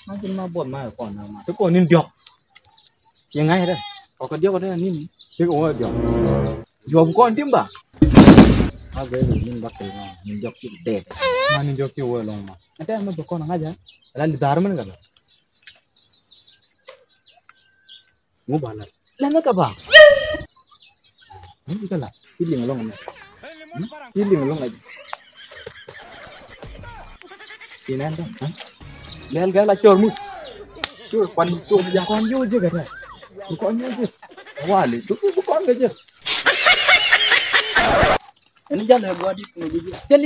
Nó chính mà buồn mà còn nào mà tôi còn nên đượcยังไงđây có cái điều đó nín chứ cũng là được dùm con tím bà à cái gì nín bắt cái mà nín được cái đẹp mà nín được cái vậy luôn mà cái mà tôi con nggak aja là lidar mana kan ngủ bà này lên nó cả bà ini kan lah feeling long này feeling long này thì nên đó lên cái là tròn mu chứ còn tròn giờ con vô chứ cái này con vô chứ wah itu con cái chứ ini jangan gua di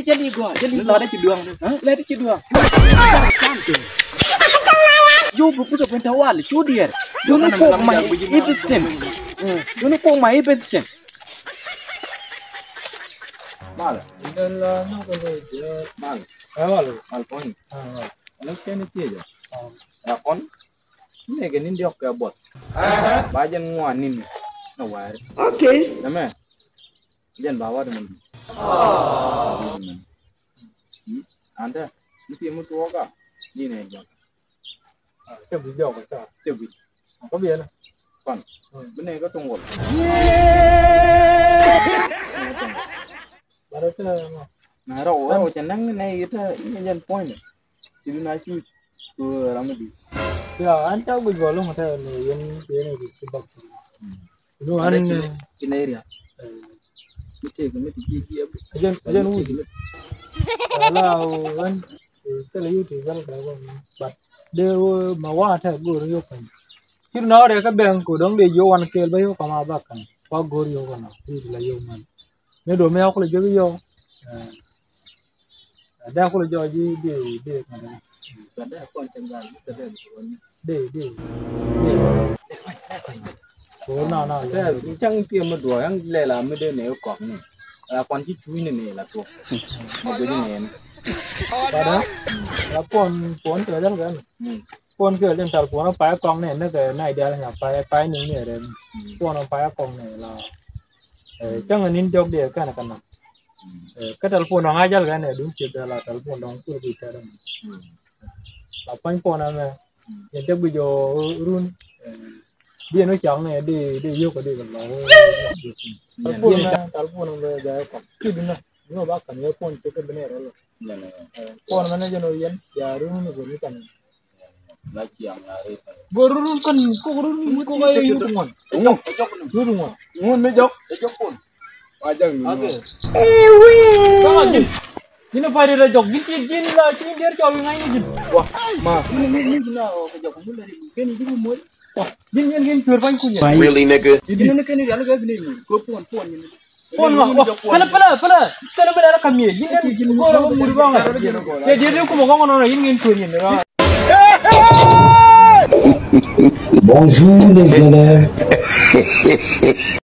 jeli gua jeli lo ada ciduang le ada ciduang yo buku tu pentau wali cudier dunu ko mai ibisten dunu ko mai ibisten mal indela no ko le mal mal pon nó cái này kia rồi con này cái nín điok cái bột ba dân ngoài nín nó ngoài ok làm咩dân bảo vào mình anda mesti mau tua cả đi này rồi cái video cái sao cái video có biết không còn bên này có tung ngột bà đó mà rồi chẳng năng này cái dân point này thì nói chứ tôi làm gì ya anh cháu bây giờ luôn mà theo này yên thế này thì bậc luôn anh cái này à cái dân uống là anh cái lấy thì dân cái bật đều mà qua theo guru yêu cần khi nó để cái bèn của đống để yêu anh kêu bây giờ cầm áp cần qua guru yêu cần thì là yêu mình nếu đồ mèo có là chơi yêu đeo có là chơi gì để cái này ada kon tenggal ada de oh no chẳng tiêm một đuổi anh lẽ là mới đây nếu cọp này là con chỉ chui này là thuộc một cái này đó là con trở lên cái con kia lên tàu con nó phải con này nó cái này đây là phải những này đây con nó phải con này là chẳng là nín dọc để cái này cái telepon nó ngay cái này đúng chưa là telepon nó cứ bị cái đó là phanh phone này hiện tại bây giờ run dia nó chọn này đi vô cái đi còn nó telepon nó giờ còn cái bên này nó bác cần cái phone cái bên này rồi phone mana cho nó yên giờ run nó cũng cần là chọn là run cần có cái yêu đúng không đúng không ngon mấy chốc phone bây giờ okay ini pada dah jog, gini lah, cini dia cakap yang lain gini. Wah, mah, ini gina, kejap kamu dari gini mui. Wah, gini purban kunya. Really nigga? Gini nak ni jalan ke gini, kau phone ni. Phone mah, pala, sekarang berada kami. Gini kau mui bang. Jadi aku mau ngomong orang ini phone ni. Bonjour les élèves.